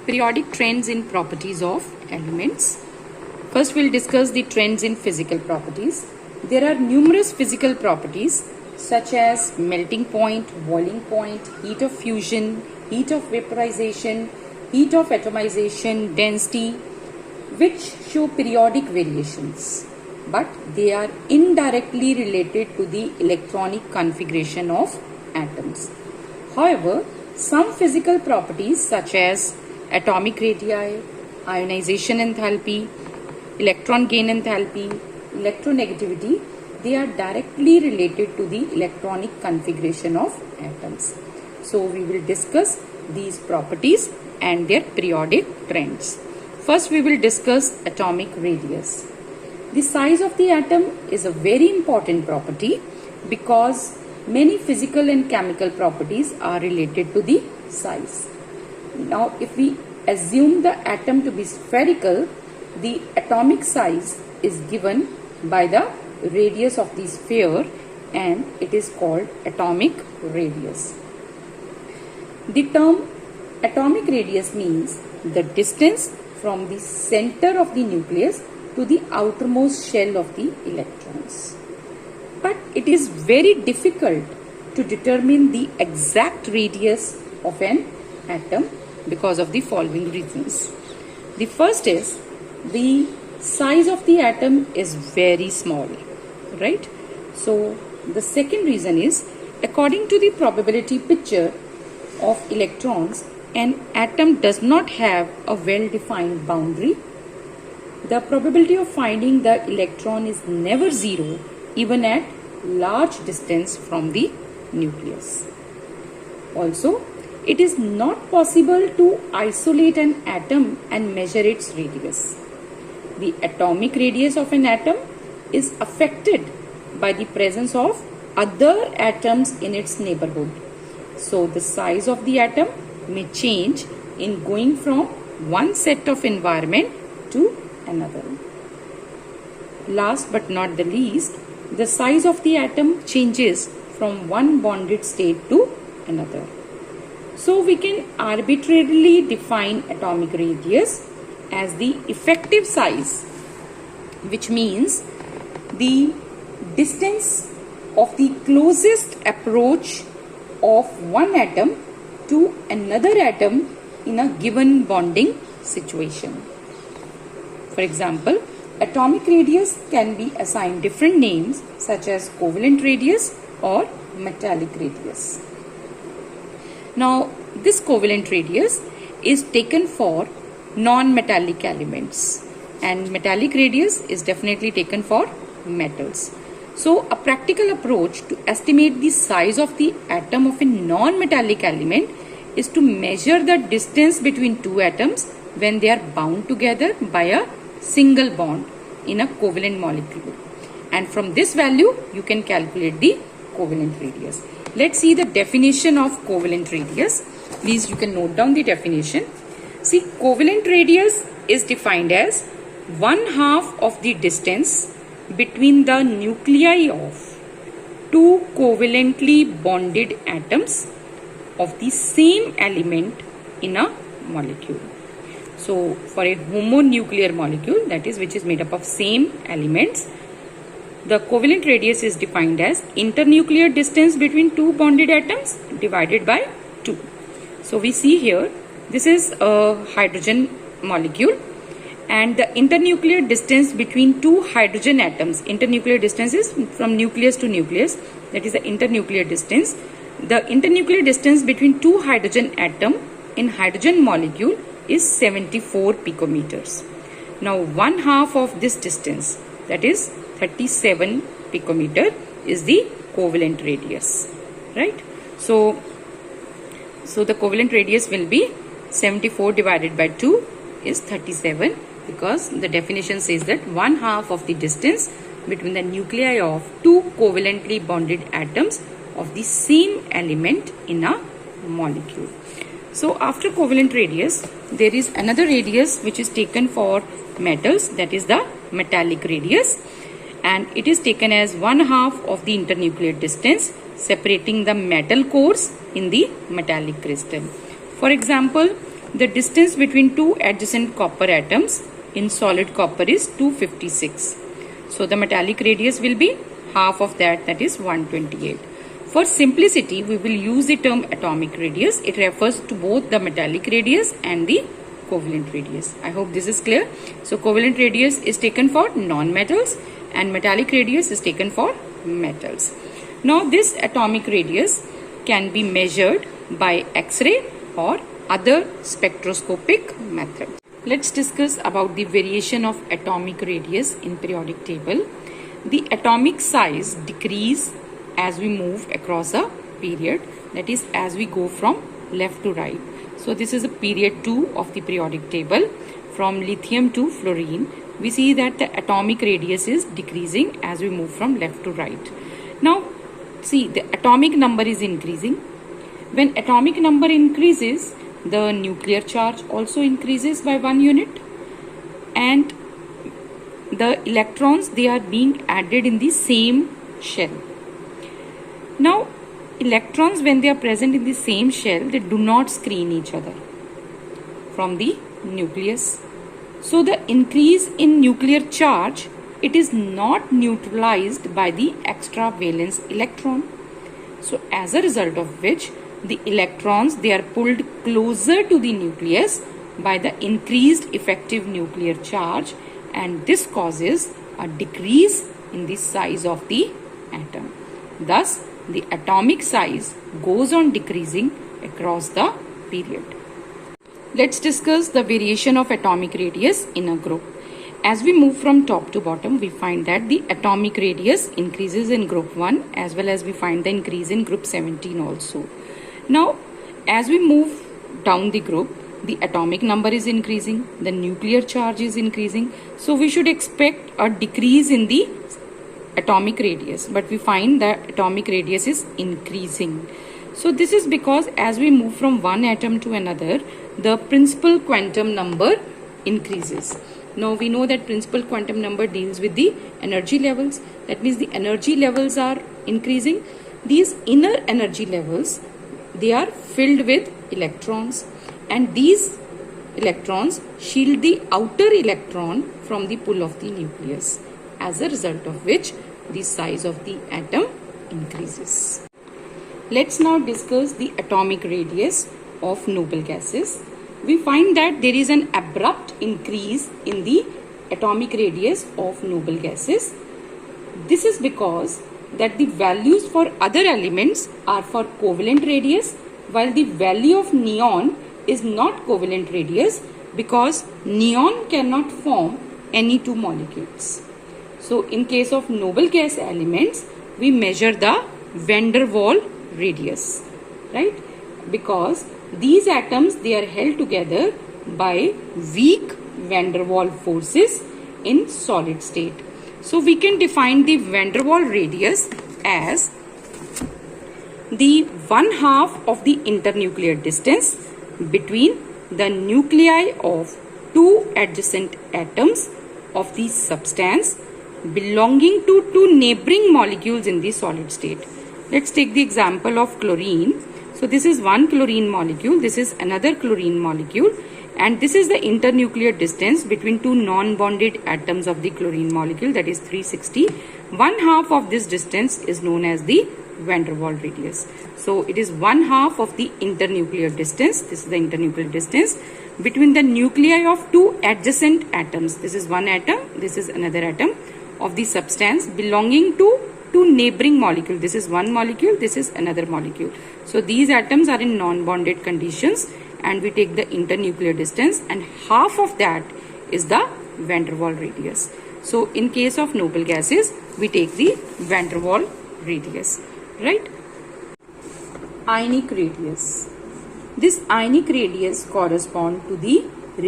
Periodic trends in properties of elements. First, we'll discuss the trends in physical properties. There are numerous physical properties such as melting point, boiling point, heat of fusion, heat of vaporization, heat of atomization, density, which show periodic variations, but they are indirectly related to the electronic configuration of atoms. However, some physical properties such as atomic radii, ionization enthalpy, electron gain enthalpy, electronegativity, they are directly related to the electronic configuration of atoms. So we will discuss these properties and their periodic trends. First, we will discuss atomic radius. The size of the atom is a very important property because many physical and chemical properties are related to the size. Now, if we assume the atom to be spherical, the atomic size is given by the radius of the sphere and it is called atomic radius. The term atomic radius means the distance from the center of the nucleus to the outermost shell of the electrons. But it is very difficult to determine the exact radius of an atom because of the following reasons. The first is the size of the atom is very small, right? So the second reason is according to the probability picture of electrons, an atom does not have a well-defined boundary. The probability of finding the electron is never zero even at large distance from the nucleus. Also, it is not possible to isolate an atom and measure its radius. The atomic radius of an atom is affected by the presence of other atoms in its neighborhood. So the size of the atom may change in going from one set of environment to another. Last but not the least, the size of the atom changes from one bonded state to another. So we can arbitrarily define atomic radius as the effective size, which means the distance of the closest approach of one atom to another atom in a given bonding situation. For example, atomic radius can be assigned different names such as covalent radius or metallic radius. Now, this covalent radius is taken for non-metallic elements and metallic radius is definitely taken for metals. So, a practical approach to estimate the size of the atom of a non-metallic element is to measure the distance between two atoms when they are bound together by a single bond in a covalent molecule. And from this value, you can calculate the covalent radius. Let's see the definition of covalent radius. Please, you can note down the definition. See, covalent radius is defined as 1/2 of the distance between the nuclei of two covalently bonded atoms of the same element in a molecule. So, for a homonuclear molecule, that is which is made up of same elements, the covalent radius is defined as internuclear distance between two bonded atoms divided by 2. So we see here, this is a hydrogen molecule and the internuclear distance between two hydrogen atoms, internuclear distance is from nucleus to nucleus, that is the internuclear distance. The internuclear distance between two hydrogen atom in hydrogen molecule is 74 picometers. Now 1/2 of this distance, that is 37 picometer, is the covalent radius, right? So the covalent radius will be 74 divided by 2 is 37 because the definition says that 1/2 of the distance between the nuclei of two covalently bonded atoms of the same element in a molecule. So after covalent radius, there is another radius which is taken for metals, that is the metallic radius, and it is taken as 1/2 of the internuclear distance separating the metal cores in the metallic crystal. For example, The distance between two adjacent copper atoms in solid copper is 256. So the metallic radius will be half of that, that is 128. For simplicity, we will use the term atomic radius. It refers to both the metallic radius and the covalent radius. I hope this is clear. So covalent radius is taken for non-metals and metallic radius is taken for metals. Now this atomic radius can be measured by X-ray or other spectroscopic methods. Let's discuss about the variation of atomic radius in periodic table. The atomic size decrease as we move across a period, that is as we go from left to right. So this is a period 2 of the periodic table. From lithium to fluorine, we see that the atomic radius is decreasing as we move from left to right. Now see, the atomic number is increasing. When atomic number increases, the nuclear charge also increases by 1 unit, and the electrons, they are being added in the same shell. Now electrons, when they are present in the same shell, they do not screen each other from the nucleus. So the increase in nuclear charge, it is not neutralized by the extra valence electron. So as a result of which, the electrons, they are pulled closer to the nucleus by the increased effective nuclear charge, and this causes a decrease in the size of the atom. Thus the atomic size goes on decreasing across the period. Let's discuss the variation of atomic radius in a group. As we move from top to bottom, we find that the atomic radius increases in group 1 as well as we find the increase in group 17 also. Now as we move down the group, the atomic number is increasing, the nuclear charge is increasing, so we should expect a decrease in the atomic radius, but we find that atomic radius is increasing. So this is because as we move from one atom to another, the principal quantum number increases. Now we know that principal quantum number deals with the energy levels. That means the energy levels are increasing. These inner energy levels, they are filled with electrons, and these electrons shield the outer electron from the pull of the nucleus, as a result of which the size of the atom increases. Let's now discuss the atomic radius of noble gases. We find that there is an abrupt increase in the atomic radius of noble gases. This is because that the values for other elements are for covalent radius, while the value of neon is not covalent radius because neon cannot form any two molecules. So in case of noble gas elements, we measure the van der Waals radius, right? Because these atoms, they are held together by weak van der Waals forces in solid state. So we can define the van der Waals radius as the 1/2 of the internuclear distance between the nuclei of two adjacent atoms of the substance belonging to two neighboring molecules in the solid state. Let's take the example of chlorine. So this is one chlorine molecule, this is another chlorine molecule, and this is the internuclear distance between two non-bonded atoms of the chlorine molecule, that is 360. 1/2 of this distance is known as the van der Waals radius. So it is 1/2 of the internuclear distance, this is the internuclear distance, between the nuclei of two adjacent atoms. This is one atom, this is another atom of the substance belonging to two neighboring molecules. This is one molecule, this is another molecule. So these atoms are in non-bonded conditions, and we take the internuclear distance, and half of that is the van der Waals radius. So in case of noble gases, we take the van der Waals radius, right? Ionic radius. This ionic radius corresponds to the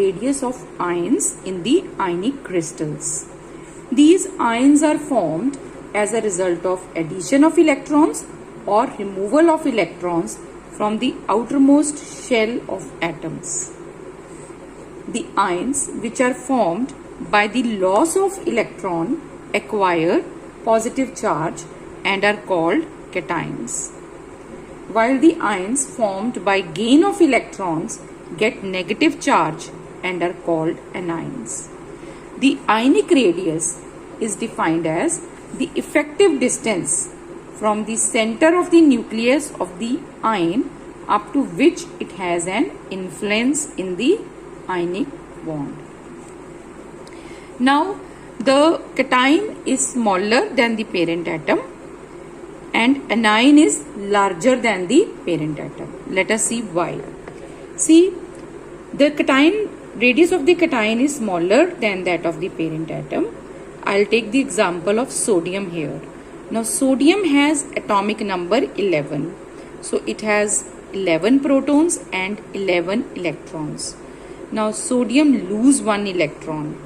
radius of ions in the ionic crystals. These ions are formed as a result of addition of electrons or removal of electrons from the outermost shell of atoms. The ions which are formed by the loss of electron acquire positive charge and are called cations, while the ions formed by gain of electrons get negative charge and are called anions. The ionic radius is defined as the effective distance from the center of the nucleus of the ion up to which it has an influence in the ionic bond. Now, the cation is smaller than the parent atom and anion is larger than the parent atom. Let us see why. See, the cation radius of the cation is smaller than that of the parent atom. I'll take the example of sodium here. Now, sodium has atomic number 11. So, it has 11 protons and 11 electrons. Now, sodium lose one electron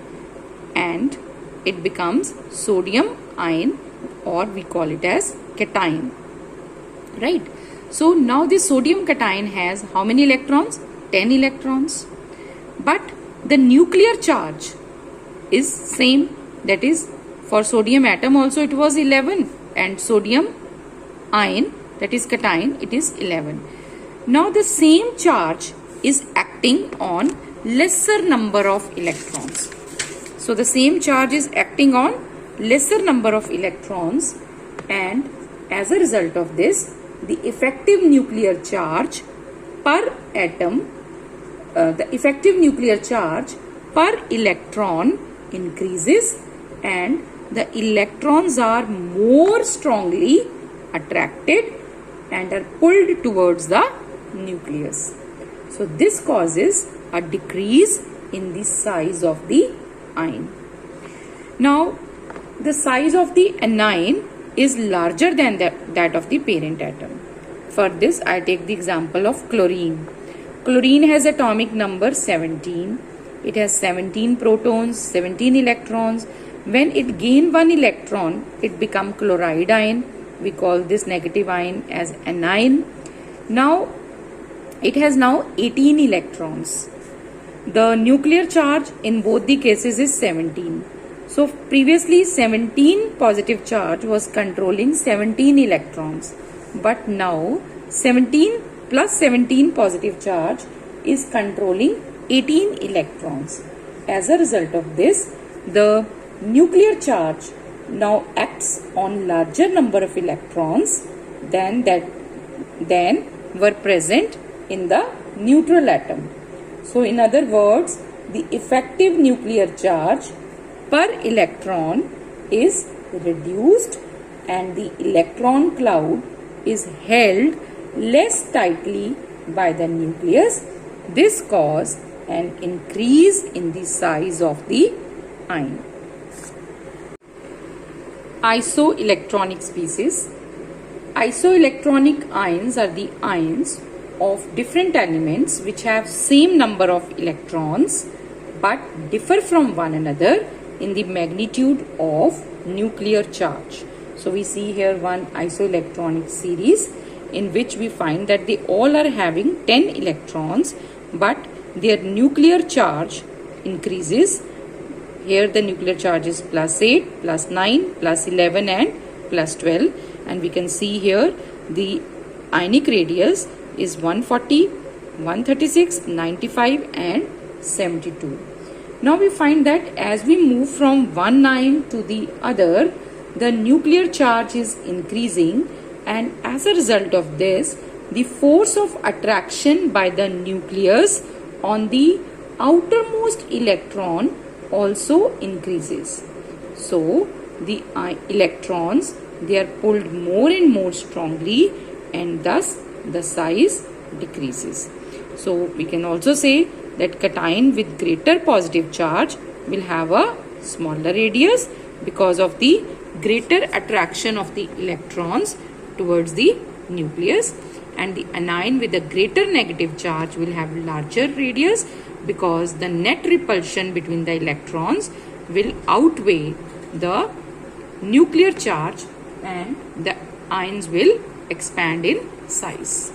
and it becomes sodium ion, or we call it as cation, right? So now the sodium cation has how many electrons? 10 electrons. But the nuclear charge is same, that is for sodium atom also it was 11 and sodium ion, that is cation, it is 11. Now the same charge is acting on lesser number of electrons. So the same charge is acting on lesser number of electrons, and as a result of this, the effective nuclear charge per atom, the effective nuclear charge per electron increases and the electrons are more strongly attracted and are pulled towards the nucleus. So this causes a decrease in the size of the ion. Now, the size of the anion is larger than that of the parent atom. For this, I take the example of chlorine. Chlorine has atomic number 17. It has 17 protons, 17 electrons. When it gain one electron, it become chloride ion. We call this negative ion as anion. Now, it has now 18 electrons. The nuclear charge in both the cases is 17. So previously 17 positive charge was controlling 17 electrons. But now 17 plus 17 positive charge is controlling 18 electrons. As a result of this, the nuclear charge now acts on larger number of electrons than were present in the neutral atom. So in other words, the effective nuclear charge per electron is reduced and the electron cloud is held less tightly by the nucleus. This causes an increase in the size of the ion. Isoelectronic species. Isoelectronic ions are the ions of different elements which have same number of electrons but differ from one another in the magnitude of nuclear charge. So we see here one isoelectronic series in which we find that they all are having 10 electrons but their nuclear charge increases. Here the nuclear charge is +8, +9, +11 and +12, and we can see here the ionic radius is 140, 136, 95 and 72. Now we find that as we move from one ion to the other, the nuclear charge is increasing, and as a result of this, the force of attraction by the nucleus on the outermost electron also increases. So the electrons, they are pulled more and more strongly and thus the size decreases. So we can also say that cation with greater positive charge will have a smaller radius because of the greater attraction of the electrons towards the nucleus, and the anion with a greater negative charge will have larger radius because the net repulsion between the electrons will outweigh the nuclear charge and the ions will expand in size.